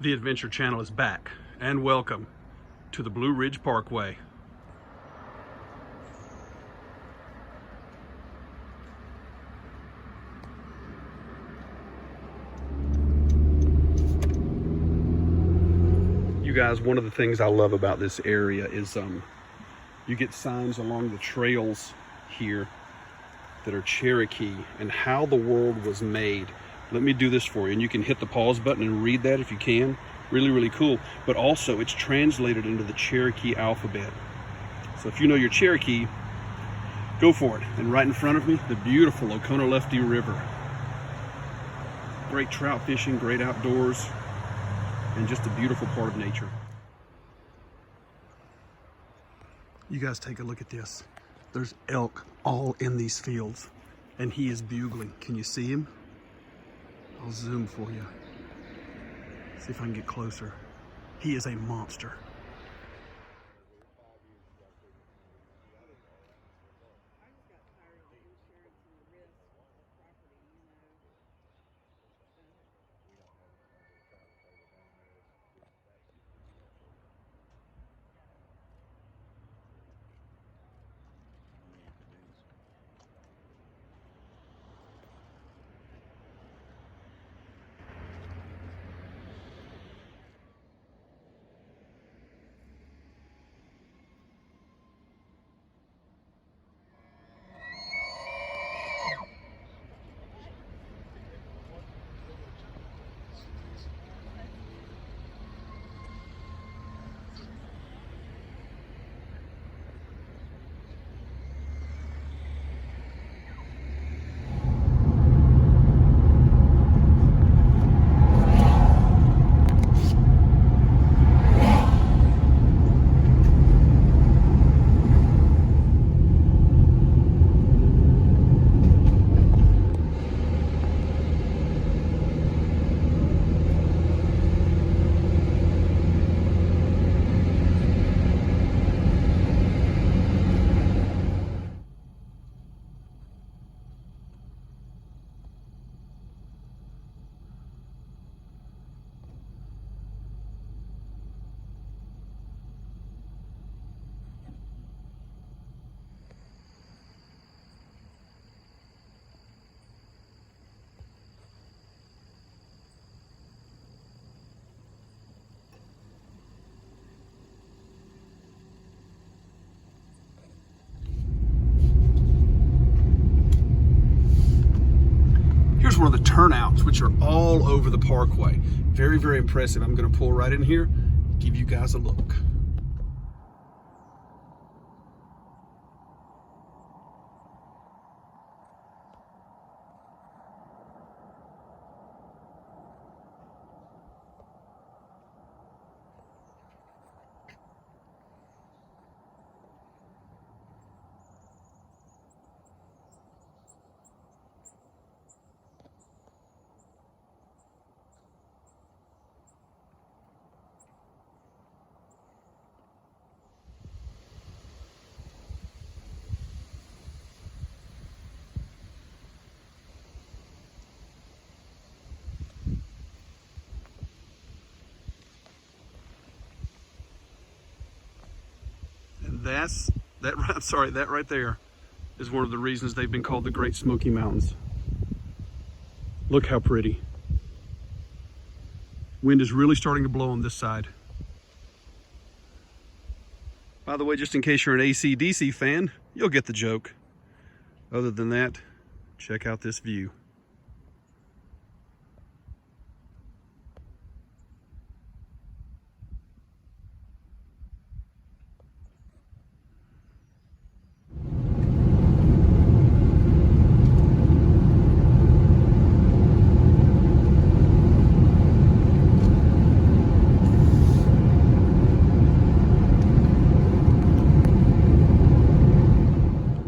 The Adventure Channel is back, and welcome to the Blue Ridge Parkway. You guys, one of the things I love about this area is you get signs along the trails here that are Cherokee and how the world was made. Let me do this for you, and you can hit the pause button and read that if you can. Really cool. But also it's translated into the Cherokee alphabet. So if you know your Cherokee, go for it. And right in front of me, the beautiful Oconuluftee River. Great trout fishing, great outdoors, and just a beautiful part of nature. You guys take a look at this. There's elk all in these fields, and he is bugling. Can you see him? I'll zoom for you. See if I can get closer. He is a monster. Here's one of the turnouts, which are all over the parkway. Very impressive. I'm going to pull right in here, give you guys a look. That right there is one of the reasons they've been called the Great Smoky Mountains. Look how pretty. Wind is really starting to blow on this side. By the way, just in case you're an AC/DC fan, you'll get the joke. Other than that, check out this view.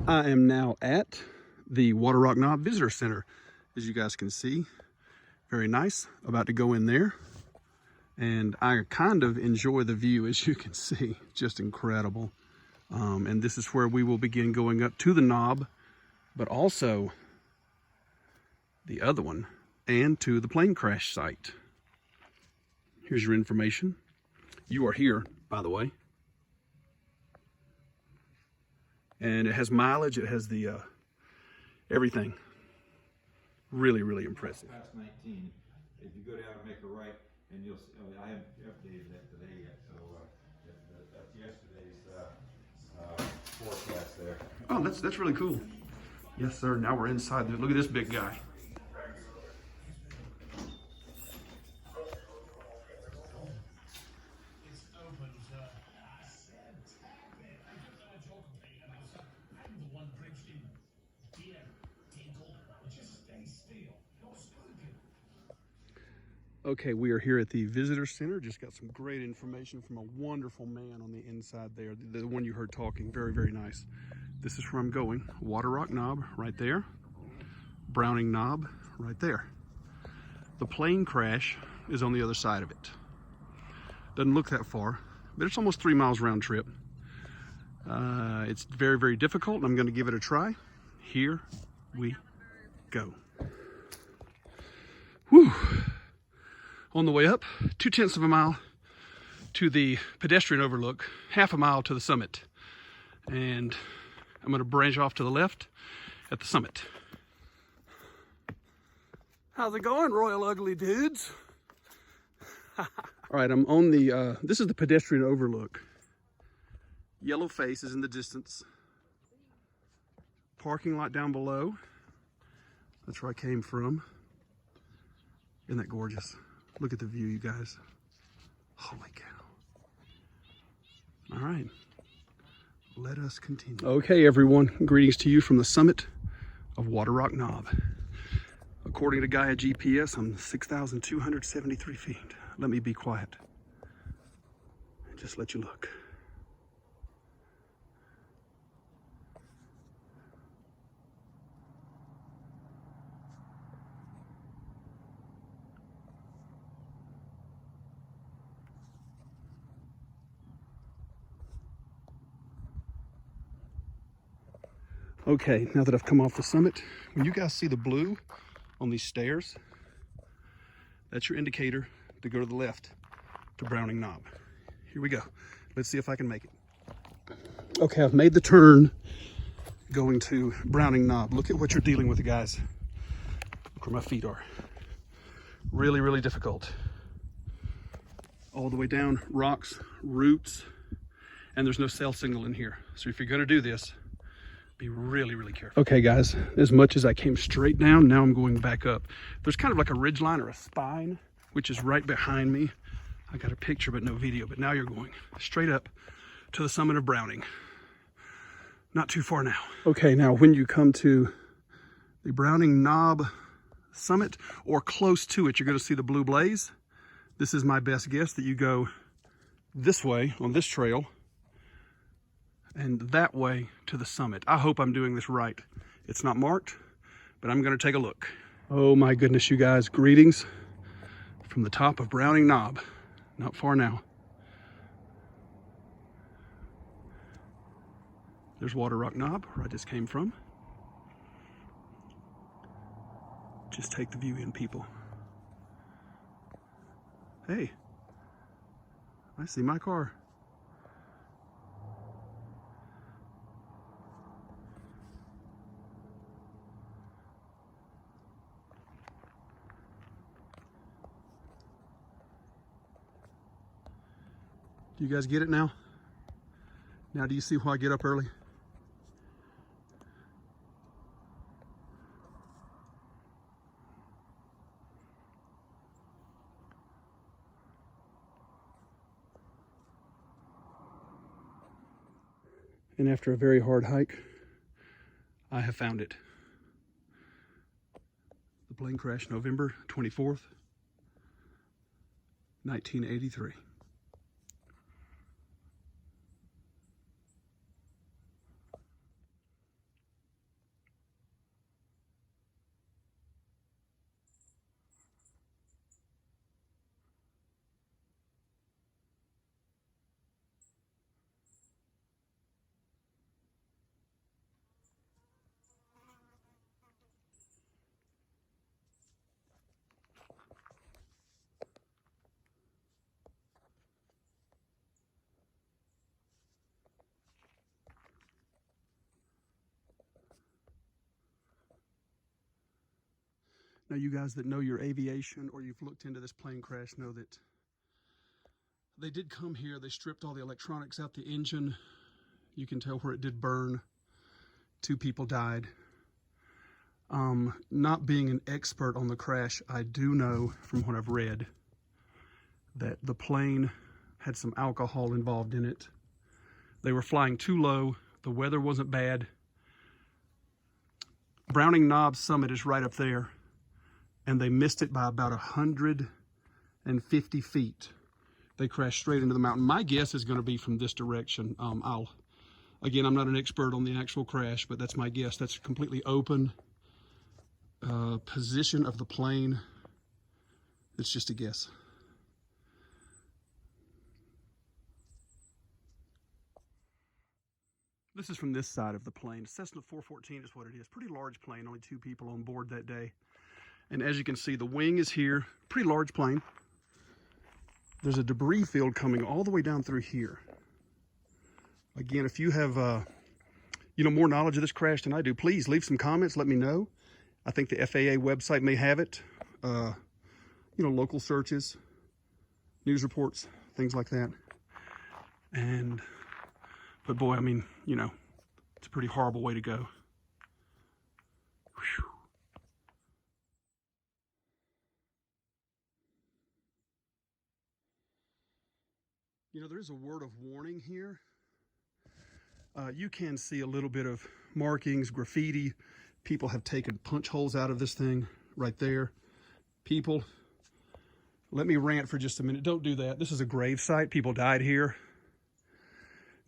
I am now at the Water Rock Knob Visitors Center. As you guys can see, very nice. About to go in there, and I kind of enjoy the view, as you can see, just incredible. And this is where we will begin going up to the knob, but also the other one, and to the plane crash site. Here's your information. You are here, by the way. And it has mileage, it has the everything. Really, really impressive. Past 19, if you go down and make a right, and you'll see, I haven't updated that today yet, so that's yesterday's forecast there. Oh, that's really cool. Yes, sir. Now we're inside. Look at this big guy. Okay, we are here at the Visitors Center. Just got some great information from a wonderful man on the inside there. The one you heard talking. Very, very nice. This is where I'm going. Water Rock Knob right there. Browning Knob right there. The plane crash is on the other side of it. Doesn't look that far, but it's almost 3 miles round trip. It's very, very difficult, and I'm going to give it a try. Here we go. Whew. On the way up, 0.2 of a mile to the Pedestrian Overlook, 1/2 mile to the summit. And I'm going to branch off to the left at the summit. How's it going, Royal Ugly Dudes? All right, I'm on the, this is the Pedestrian Overlook. Yellow face is in the distance. Parking lot down below. That's where I came from. Isn't that gorgeous? Look at the view, you guys. Holy cow. All right, let us continue. Okay, everyone, greetings to you from the summit of Water Rock Knob. According to Gaia GPS, I'm 6,273 feet. Let me be quiet and just let you look. Okay, now that I've come off the summit, when you guys see the blue on these stairs, that's your indicator to go to the left to Browning Knob. Here we go. Let's see if I can make it. Okay, I've made the turn going to Browning Knob. Look at what you're dealing with, guys. Look where my feet are. Really, really difficult. All the way down, rocks, roots, and there's no cell signal in here. So if you're gonna do this, be really, really careful. Okay, guys, as much as I came straight down, now I'm going back up. There's kind of like a ridge line or a spine, which is right behind me. I got a picture, but no video. But now you're going straight up to the summit of Browning. Not too far now. Okay, now when you come to the Browning Knob summit or close to it, you're going to see the blue blaze. This is my best guess that you go this way on this trail and that way to the summit. I hope I'm doing this right. It's not marked, but I'm going to take a look. Oh my goodness, you guys, greetings from the top of Browning Knob. Not far now. There's Water Rock Knob, where I just came from. Just take the view in, people. Hey, I see my car. Do you guys get it now? Now do you see why I get up early? And after a very hard hike, I have found it. The plane crash November 24th, 1983. Now, you guys that know your aviation or you've looked into this plane crash know that they did come here. They stripped all the electronics out the engine. You can tell where it did burn. 2 people died. Not being an expert on the crash, I do know from what I've read that the plane had some alcohol involved in it. They were flying too low. The weather wasn't bad. Browning Knob Summit is right up there, and they missed it by about 150 feet. They crashed straight into the mountain. My guess is going to be from this direction. Again, I'm not an expert on the actual crash, but that's my guess. That's completely open position of the plane. It's just a guess. This is from this side of the plane. Cessna 414 is what it is. Pretty large plane, only 2 people on board that day. And as you can see, the wing is here. Pretty large plane. There's a debris field coming all the way down through here. Again, if you have more knowledge of this crash than I do, please leave some comments, let me know. I think the FAA website may have it. Local searches, news reports, things like that. But boy, I mean, it's a pretty horrible way to go. Whew. There is a word of warning here. You can see a little bit of markings, graffiti. People have taken punch holes out of this thing right there. People, let me rant for just a minute. Don't do that. This is a grave site. People died here.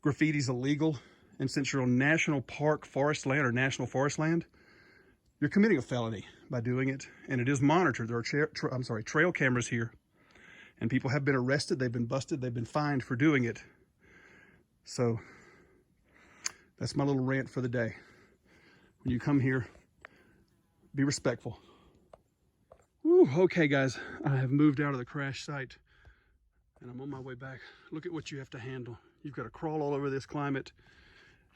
Graffiti's illegal. And since you're on national park forest land or national forest land, you're committing a felony by doing it. And it is monitored. There are trail cameras here. And people have been arrested. They've been busted. They've been fined for doing it. So that's my little rant for the day. When you come here, be respectful. Woo, okay, guys, I have moved out of the crash site and I'm on my way back. Look at what you have to handle. You've got to crawl all over this climate.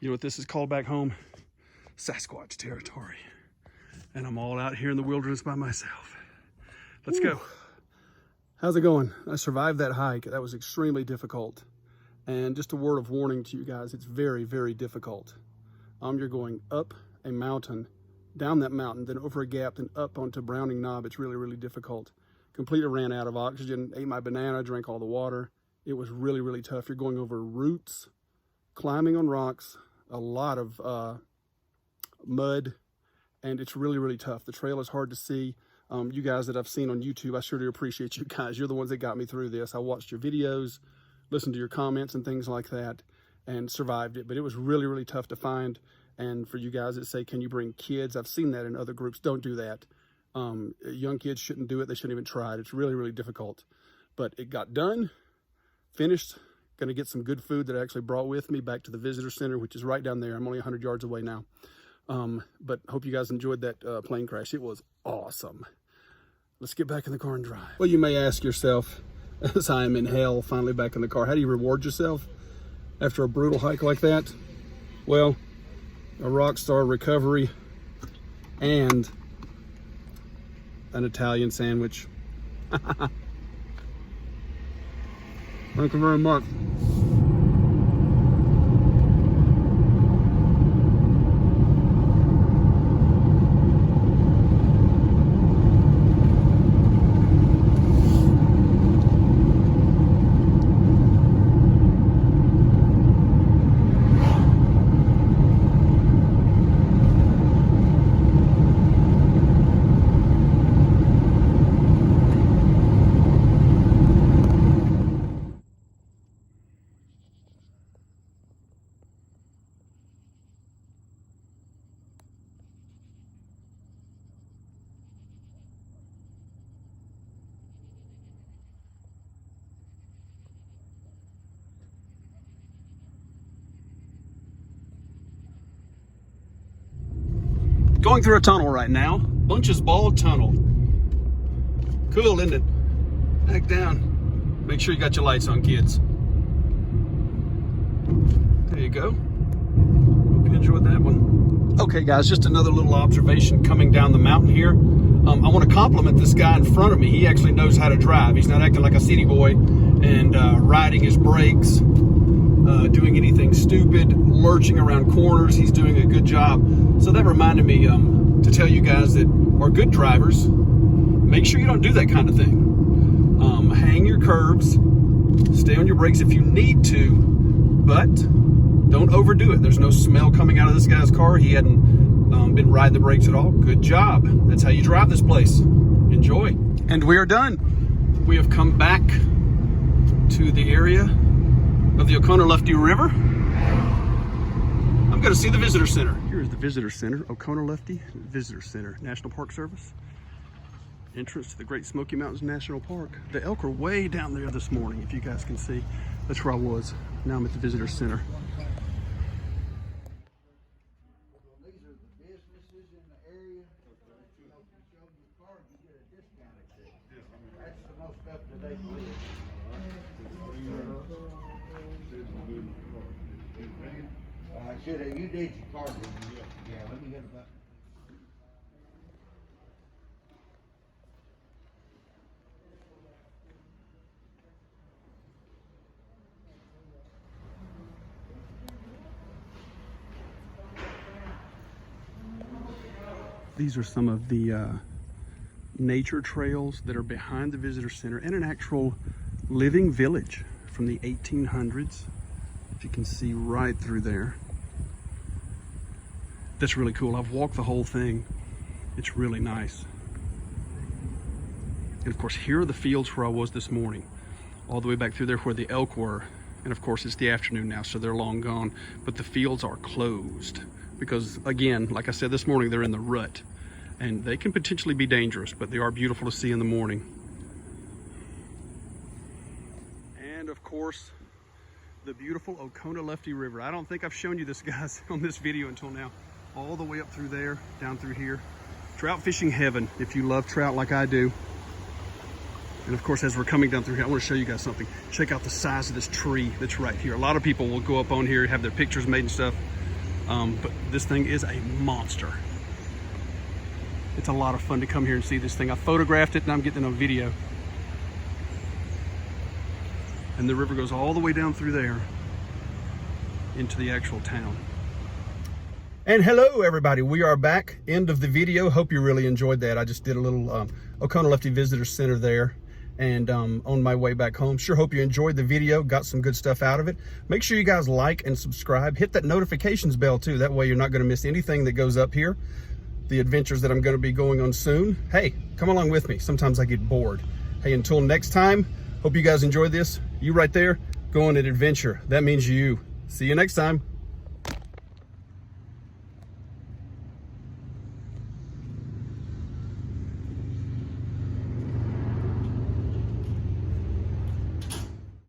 You know what this is called back home? Sasquatch territory. And I'm all out here in the wilderness by myself. Let's go. How's it going? I survived that hike. That was extremely difficult. And just a word of warning to you guys, it's very, very difficult. You're going up a mountain, down that mountain, then over a gap, then up onto Browning Knob. It's really, really difficult. Completely ran out of oxygen, ate my banana, drank all the water. It was really, really tough. You're going over roots, climbing on rocks, a lot of mud, and it's really, really tough. The trail is hard to see. You guys that I've seen on YouTube, I sure do appreciate you guys. You're the ones that got me through this. I watched your videos, listened to your comments and things like that, and survived it. But it was really, really tough to find. And for you guys that say, can you bring kids? I've seen that in other groups. Don't do that. Young kids shouldn't do it. They shouldn't even try it. It's really, really difficult. But it got done, finished. Going to get some good food that I actually brought with me back to the visitor center, which is right down there. I'm only 100 yards away now. But hope you guys enjoyed that plane crash. It was awesome. Let's get back in the car and drive. Well, you may ask yourself, as I am in hell, finally back in the car, how do you reward yourself after a brutal hike like that? Well, a rock star recovery and an Italian sandwich. Thank you very much. Going through a tunnel right now. Bunches Ball Tunnel. Cool, isn't it? Back down. Make sure you got your lights on, kids. There you go. Hope you enjoyed that one. Okay guys, just another little observation coming down the mountain here. I want to compliment this guy in front of me. He actually knows how to drive. He's not acting like a city boy and riding his brakes, doing anything stupid, lurching around corners. He's doing a good job. So that reminded me to tell you guys that are good drivers, make sure you don't do that kind of thing. Hang your curves, stay on your brakes if you need to, but don't overdo it. There's no smell coming out of this guy's car. He hadn't been riding the brakes at all. Good job. That's how you drive this place. Enjoy. And we are done. We have come back to the area of the Oconuluftee River. I'm going to see the visitor center. Here is the visitor center, Oconuluftee Visitors Center, National Park Service. Entrance to the Great Smoky Mountains National Park. The elk are way down there this morning, if you guys can see. That's where I was. Now I'm at the visitor center. These are the businesses in the area. If you show them the card, you get a discounted ticket. That's the most up-to-date list. Should have, you did your card, didn't you? Yeah, let me get it back. These are some of the nature trails that are behind the visitor center and an actual living village from the 1800s. If you can see right through there. That's really cool. I've walked the whole thing. It's really nice. And of course, here are the fields where I was this morning, all the way back through there where the elk were. And of course, it's the afternoon now, so they're long gone, but the fields are closed because, again, like I said this morning, they're in the rut and they can potentially be dangerous, but they are beautiful to see in the morning. And of course, the beautiful Oconuluftee River. I don't think I've shown you this, guys, on this video until now. All the way up through there, down through here. Trout fishing heaven, if you love trout like I do. And of course, as we're coming down through here, I want to show you guys something. Check out the size of this tree that's right here. A lot of people will go up on here, have their pictures made and stuff. But this thing is a monster. It's a lot of fun to come here and see this thing. I photographed it and I'm getting it on video. And the river goes all the way down through there into the actual town. And hello everybody, we are back. End of the video. Hope you really enjoyed that. I just did a little Oconuluftee Visitors Center there and on my way back home. Sure hope you enjoyed the video, got some good stuff out of it. Make sure you guys like and subscribe. Hit that notifications bell too. That way you're not going to miss anything that goes up here. The adventures that I'm going to be going on soon. Hey, come along with me. Sometimes I get bored. Hey, until next time, hope you guys enjoyed this. You right there, go on an adventure. That means you. See you next time.